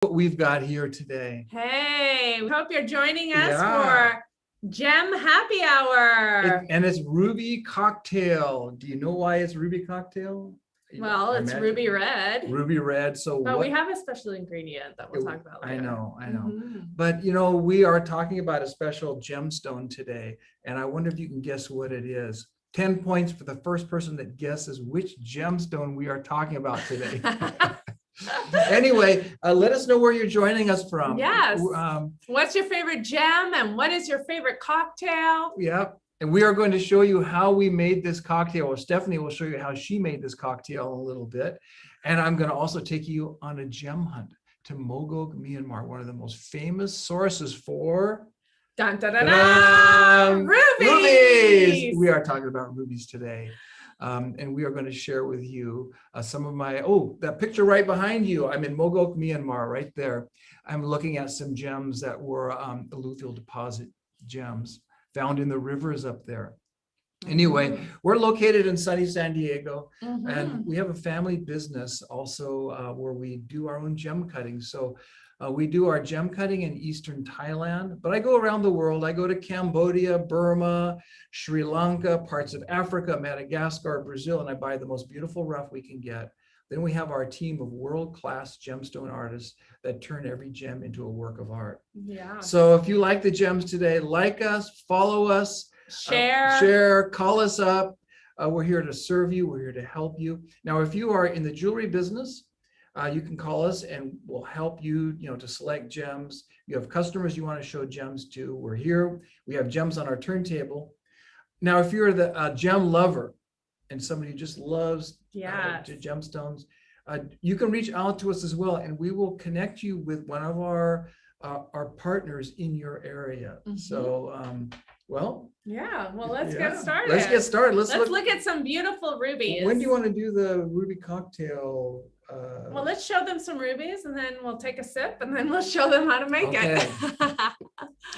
What we've got here today. Hey, we hope you're joining us Yeah. for Gem Happy Hour. And it's Ruby Cocktail. Do you know why it's Ruby Cocktail? Well, it's Ruby Red. Ruby Red. So But what? we have a special ingredient that we'll talk about later. I know. Mhm. But we are talking about a special gemstone today, and I wonder if you can guess what it is. 10 points for the first person that guesses which gemstone we are talking about today. Anyway, let us know where you're joining us from. Yes. What's your favorite gem and what is your favorite cocktail? Yeah. And we are going to show you how we made this cocktail. Well, Stephanie will show you how she made this cocktail a little bit. And I'm going to also take you on a gem hunt to Mogul, Myanmar, one of the most famous sources for Dun, dun, dun, dun, rubies. We are talking about rubies today. And we are going to share with you some of my, that picture right behind you. I'm in Mogul, Myanmar, right there. I'm looking at some gems that were alluvial deposit gems found in the rivers up there. Anyway, we're located in sunny San Diego, and we have a family business also where we do our own gem cutting. So we do our gem cutting in Eastern Thailand, but I go around the world. I go to Cambodia, Burma, Sri Lanka, parts of Africa, Madagascar, Brazil, and I buy the most beautiful rough we can get. Then we have our team of world-class gemstone artists that turn every gem into a work of art. Yeah. So if you like the gems today, like us, follow us, share, call us up. We're here to serve you. We're here to help you. Now, if you are in the jewelry business, you can call us and we'll help you, to select gems. You have customers you want to show gems to. We're here. We have gems on our turntable. Now, if you're the gem lover and somebody who just loves gemstones, you can reach out to us as well, and we will connect you with one of our partners in your area. So, let's get started. Let's get started. Let's look at some beautiful rubies. When do you want to do the ruby cocktail? Well, let's show them some rubies and then we'll take a sip and then we'll show them how to make it.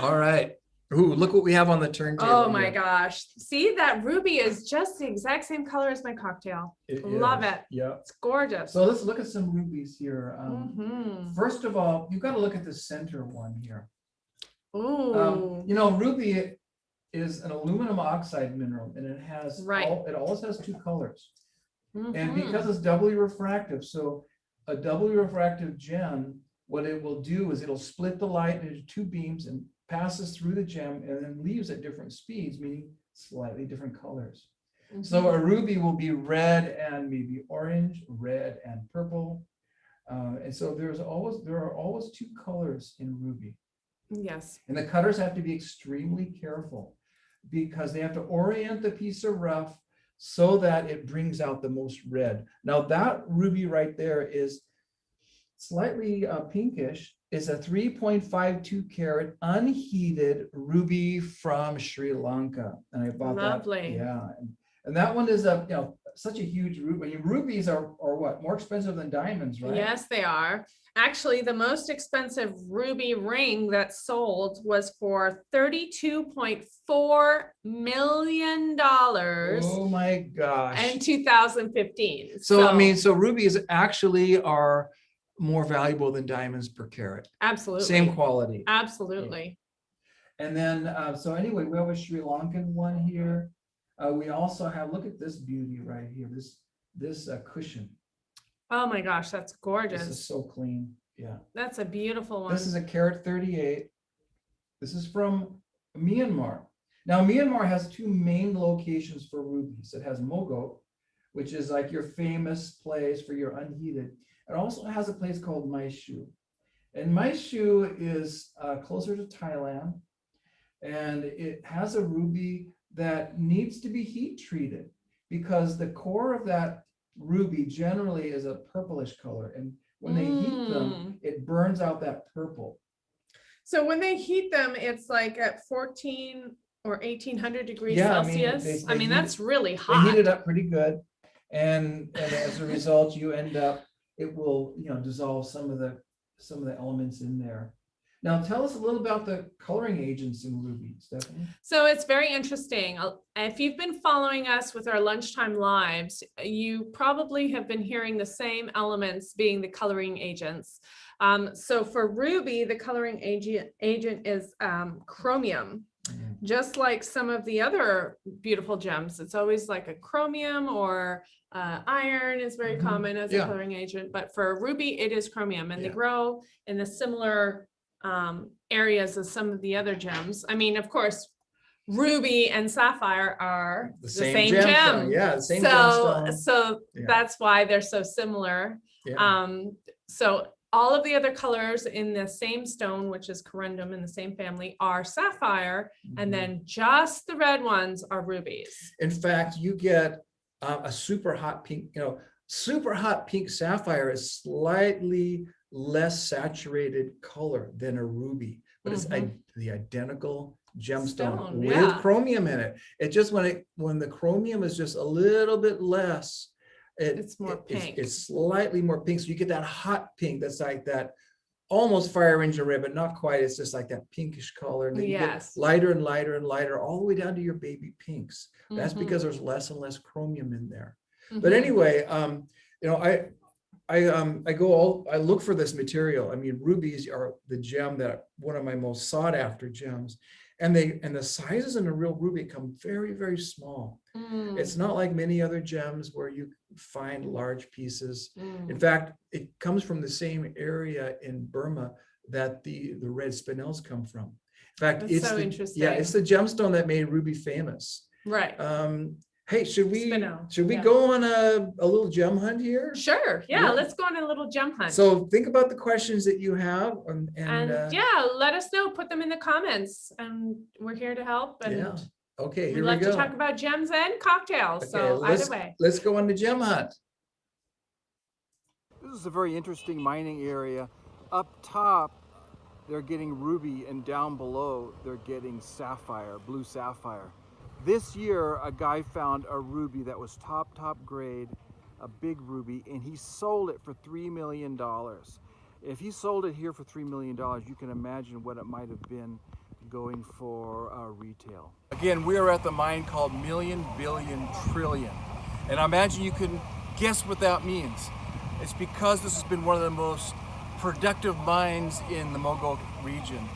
All right. Ooh, look what we have on the turntable. Oh my gosh. See, that ruby is just the exact same color as my cocktail. Love it. Yeah. It's gorgeous. So let's look at some rubies here. First of all, you've got to look at the center one here. Ooh. Ruby is an aluminum oxide mineral, and it has it always has two colors. And because it's doubly refractive, so a doubly refractive gem, what it will do is it'll split the light into two beams and passes through the gem and then leaves at different speeds, meaning slightly different colors. So a ruby will be red and maybe orange, red and purple. And so there are always two colors in ruby. Yes. And the cutters have to be extremely careful because they have to orient the piece of rough so that it brings out the most red. Now that ruby right there is slightly pinkish. It's a 3.52 carat unheated ruby from Sri Lanka. And I bought that. Lovely. Yeah. And that one is such a huge ruby. Rubies are what? More expensive than diamonds, right? Yes, they are. Actually, the most expensive ruby ring that sold was for $32.4 million. Oh my gosh. In 2015. So rubies actually are more valuable than diamonds per carat. Absolutely. Same quality. Absolutely. Yeah. And then, so anyway, we have a Sri Lankan one here. We also have, look at this beauty right here, this cushion. Oh my gosh, that's gorgeous. This is so clean. Yeah. That's a beautiful one. This is a carat 38. This is from Myanmar. Now, Myanmar has two main locations for rubies. It has Mogul, which is like your famous place for your unheated. It also has a place called Maishu. And Maishu is closer to Thailand. And it has a ruby that needs to be heat treated because the core of that ruby generally is a purplish color. And when they heat them, it burns out that purple. So when they heat them, it's like at 14 or 1800 degrees Celsius. I mean, that's really hot. They heat it up pretty good. And as a result, you end up, it will, dissolve some of the elements in there. Now tell us a little about the coloring agents in rubies, Stephanie. So it's very interesting. If you've been following us with our lunchtime lives, you probably have been hearing the same elements being the coloring agents. So for ruby, the coloring agent is chromium. Just like some of the other beautiful gems, it's always like a chromium, or iron is very common as a coloring agent. But for ruby, it is chromium, and they grow in the similar areas as some of the other gems. I mean, of course, ruby and sapphire are the same gem. Yeah, the same so gemstone. so that's why they're so similar. So all of the other colors in the same stone, which is corundum in the same family, are sapphire, and then just the red ones are rubies. In fact, you get a super hot pink, super hot pink sapphire is slightly less saturated color than a ruby, but it's the identical gemstone with chromium in it. It just when the chromium is just a little bit less, it's more pink. It's slightly more pink. So you get that hot pink that's like that almost fire engine red, but not quite. It's just like that pinkish color. And then you get lighter and lighter and lighter, all the way down to your baby pinks. That's because there's less and less chromium in there. But anyway, I look for this material. I mean, rubies are the gem that one of my most sought after gems. And the sizes in a real ruby come very, very small. It's not like many other gems where you find large pieces. In fact, it comes from the same area in Burma that the red spinels come from. In fact, it's so interesting. Yeah, it's the gemstone that made ruby famous. Right. Hey, should we go on a little gem hunt here? Sure. Yeah, let's go on a little gem hunt. So think about the questions that you have, and let us know. Put them in the comments, and we're here to help. And okay, we'd like to talk about gems and cocktails. Okay, so either way, let's go on the gem hunt. This is a very interesting mining area. Up top, they're getting ruby, and down below, they're getting sapphire, blue sapphire. This year, a guy found a ruby that was top grade, a big ruby, and he sold it for $3 million. If he sold it here for $3 million, you can imagine what it might have been going for retail. Again, we are at the mine called Million, Billion, Trillion. And I imagine you can guess what that means. It's because this has been one of the most productive mines in the Mogul region.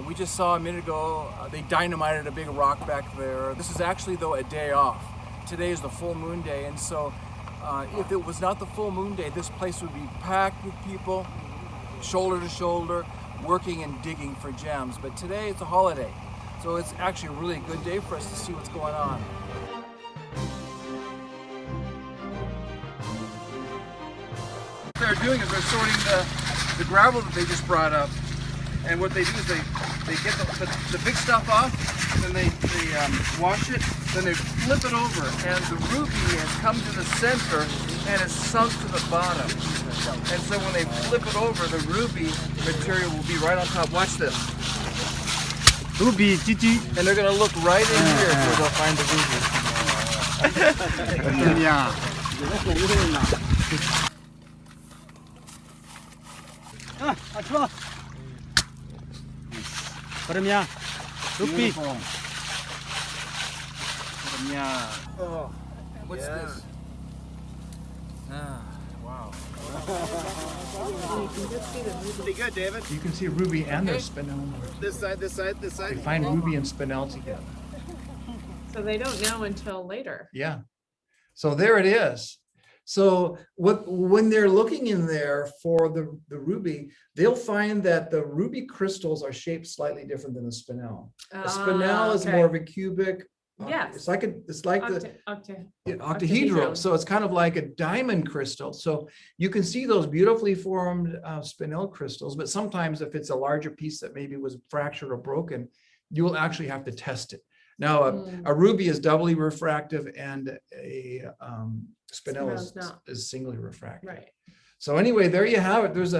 We just saw a minute ago, they dynamited a big rock back there. This is actually, though, a day off. Today is the full moon day, and so if it was not the full moon day, this place would be packed with people, shoulder to shoulder, working and digging for gems. But today it's a holiday, so it's actually a really good day for us to see what's going on. What they're doing is they're sorting the gravel that they just brought up. And what they do is they get the big stuff off, and then they wash it, then they flip it over, and the ruby has come to the center and is sunk to the bottom. And so when they flip it over, the ruby material will be right on top. Watch this. Ruby, Gigi. And they're going to look right in here where they'll find the ruby. Yeah. Paremia, Ruby. Oh, what's this? Wow. Pretty good, David. You can see ruby and their spinel. This side. They find ruby and spinel together. So they don't know until later. Yeah. So there it is. So when they're looking in there for the ruby, they'll find that the ruby crystals are shaped slightly different than the spinel. The spinel is more of a cubic. Yes. It's like the octahedral. So it's kind of like a diamond crystal. So you can see those beautifully formed spinel crystals, but sometimes if it's a larger piece that maybe was fractured or broken, you will actually have to test it. Now, a ruby is doubly refractive, and a spinel is singly refractive. Right. So anyway, there you have it. There's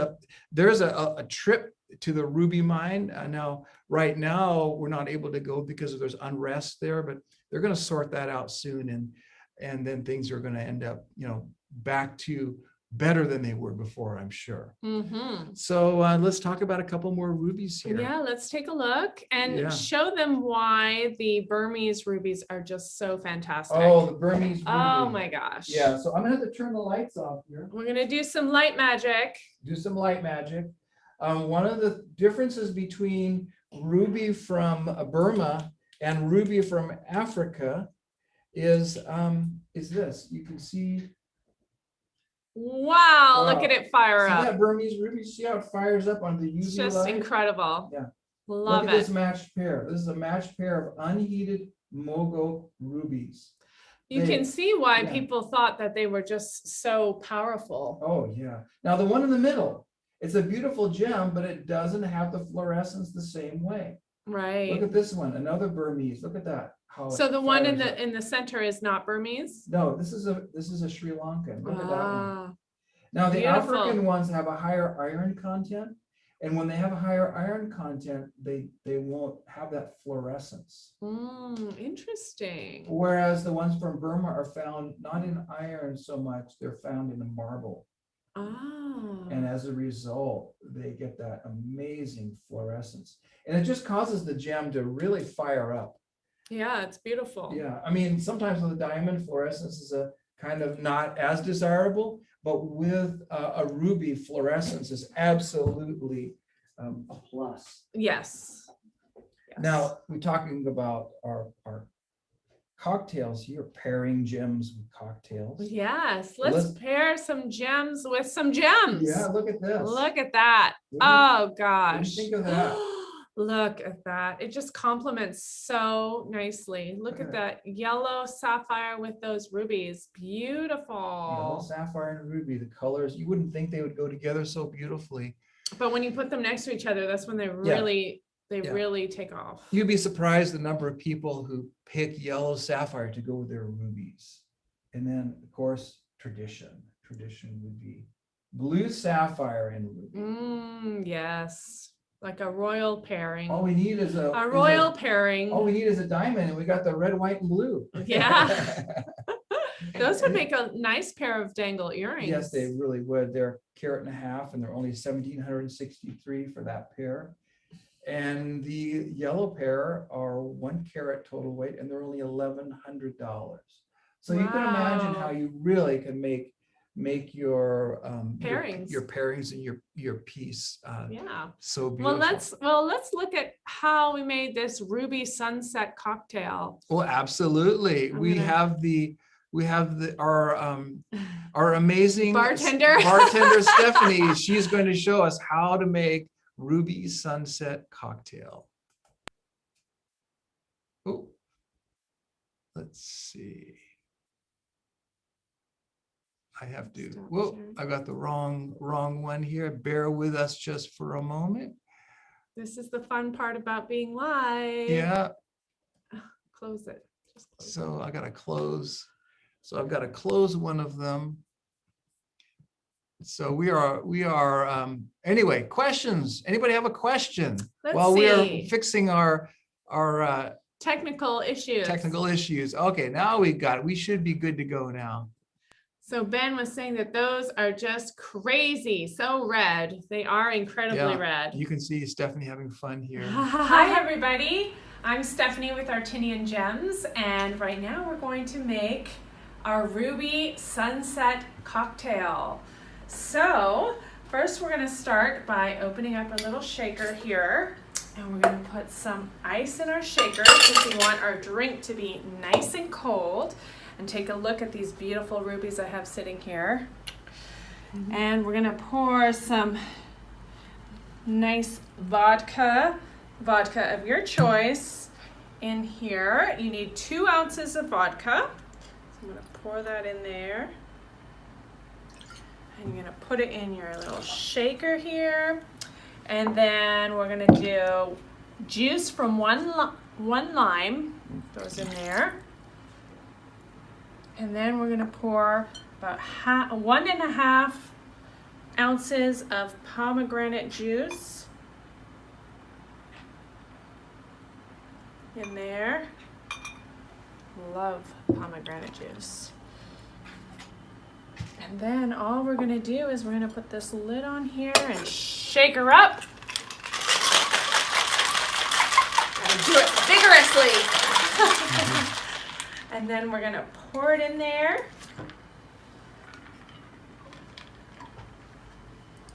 a trip to the ruby mine. Now, right now, we're not able to go because there's unrest there, but they're going to sort that out soon, and then things are going to end up, back to better than they were before, I'm sure. Mm-hmm. So let's talk about a couple more rubies here. Yeah, let's take a look and Yeah. show them why the Burmese rubies are just so fantastic. Oh, the Burmese ruby. Oh my gosh. Yeah, so I'm gonna have to turn the lights off here. We're gonna do some light magic. Do some light magic. One of the differences between ruby from Burma and ruby from Africa is this. You can see. Wow, look Wow. at it fire See up. that Burmese ruby? See how it fires up on the UV It's just light? incredible. Yeah. Love Look at it. this matched pair. This is a matched pair of unheated Mogul rubies. You can see why yeah. people thought that they were just so powerful. Oh, yeah. Now the one in the middle, it's a beautiful gem, but it doesn't have the fluorescence the same way. Right. Look at this one, another Burmese. Look at that. How So it the one fires up. in the center is not Burmese? No, this is a Sri Lankan. Look at that one. Ah, Now the beautiful. African ones have a higher iron content, and when they have a higher iron content, they won't have that fluorescence. Interesting. Whereas the ones from Burma are found not in iron so much, they're found in the marble. Ah. And as a result, they get that amazing fluorescence. And it just causes the gem to really fire up. Yeah, it's beautiful. Yeah, I mean, sometimes with a diamond, fluorescence is a kind of not as desirable, but with a ruby, fluorescence is absolutely a plus. Yes. Yes. Now, we're talking about our cocktails here, pairing gems with cocktails. Yes, let's pair some gems with some gems. Yeah, look at this. Look at that. What do Oh you gosh. think of that? Look at that. It just complements so nicely. Look at that yellow sapphire with those rubies. Yellow Beautiful. sapphire and ruby, the colors, you wouldn't think they would go together so beautifully. But when you put them next to each other, that's when they really take off. You'd be surprised the number of people who pick yellow sapphire to go with their rubies. And then, of course, tradition would be blue sapphire and ruby. Yes. Like a royal pairing. All we need is a royal pairing. All we need is a diamond, and we got the red, white, and blue. Yeah. Those would make a nice pair of dangle earrings. Yes, they really would. They're carat and a half, and they're only 1,763 for that pair. And the yellow pair are 1 carat total weight, and they're only $1,100. So you can imagine how you really can make your pairings, your pairings and your piece. Yeah. So beautiful. Let's look at how we made this ruby sunset cocktail. Well, absolutely. We have our amazing bartender Stephanie. She's going to show us how to make ruby sunset cocktail. Oh, let's see. I have to. Whoa! I got the wrong one here. Bear with us just for a moment. This is the fun part about being live. Yeah. Close it. Just close so I gotta close. So I've got to close one of them. So we are. Anyway, questions. Anybody have a question? Let's we are fixing our technical issues. Technical issues. Okay, now we got it. We should be good to go now. So Ben was saying that those are just crazy, so red. They are incredibly red. You can see Stephanie having fun here. Hi everybody, I'm Stephanie with Untitled Gems, and right now we're going to make our ruby sunset cocktail. So first we're going to start by opening up a little shaker here, and we're going to put some ice in our shaker because we want our drink to be nice and cold. And take a look at these beautiful rubies I have sitting here. And we're gonna pour some nice vodka of your choice in here. You need 2 ounces of vodka. So I'm gonna pour that in there. And you're gonna put it in your little shaker here. And then we're gonna do juice from one lime, goes in there. And then we're gonna pour about 1.5 ounces of pomegranate juice in there. Love pomegranate juice. And then all we're gonna do is we're gonna put this lid on here and shake her up. And do it vigorously. And then we're gonna pour it in there.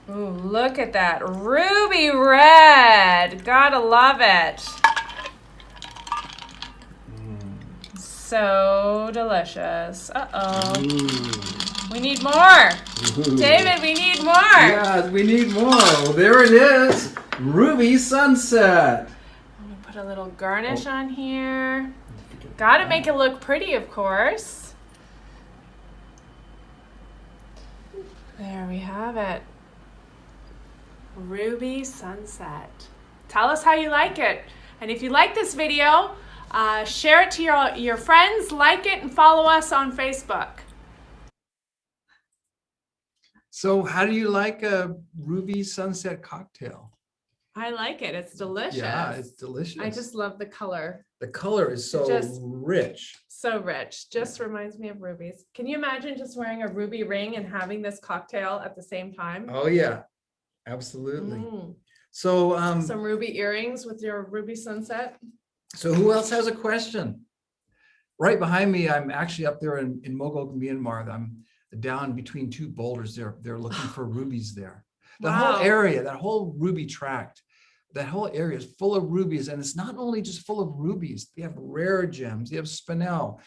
Ooh, look at that ruby red. Gotta love it. So delicious. Uh-oh. We need more. David, we need more. Yes, we need more. Well, there it is. Ruby sunset. Let me put a little garnish on here. Gotta make it look pretty, of course. There we have it. Ruby sunset. Tell us how you like it. And if you like this video, share it to your friends, like it, and follow us on Facebook. So how do you like a ruby sunset cocktail? I like it. It's delicious. Yeah, it's delicious. I just love the color. The color is so Just- rich. So rich. Just reminds me of rubies. Can you imagine just wearing a ruby ring and having this cocktail at the same time? Oh yeah, absolutely. Mm. So Some ruby earrings with your ruby sunset. so who else has a question? Right behind me, I'm actually up there in Mogul, Myanmar. I'm down between two boulders. They're looking for rubies there. That Wow. whole area, that whole ruby tract, that whole area is full of rubies. And it's not only just full of rubies, they have rare gems, they have spinel,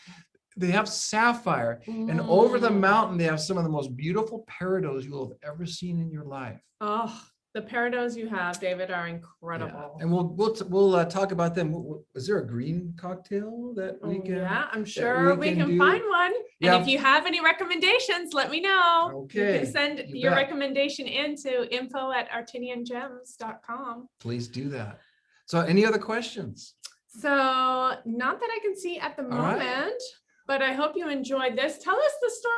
they have sapphire. And over the mountain, they have some of the most beautiful peridots you'll have ever seen in your life. Oh, the peridots you have, David, are Yeah. incredible. And we'll talk about them. Is there a green cocktail that we Oh, can? yeah, I'm sure we can can do? find one. Yeah. And if you have any recommendations, let me know. You Okay, can send you your bet. recommendation into info@artiniangems.com. Please do that. So any other questions? So not that I can see at the All right. moment, but I hope you enjoyed this. Tell us the story.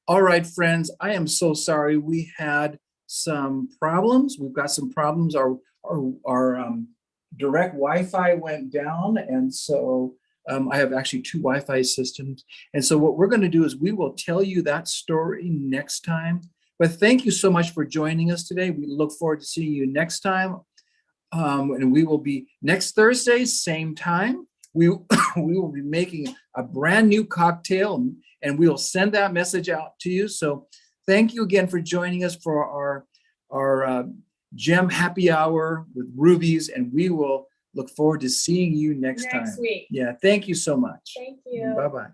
All right, friends, I am so sorry. We had some problems. We've got some problems. Our direct Wi-Fi went down, and so I have actually two Wi-Fi systems. And so what we're going to do is we will tell you that story next time. But thank you so much for joining us today. We look forward to seeing you next time. And we will be next Thursday, same time. We will be making a brand new cocktail, and we'll send that message out to you. So thank you again for joining us for our gem happy hour with Rubies, and we will look forward to seeing you next time. Next week. Yeah, thank you so much. Thank you. Bye-bye.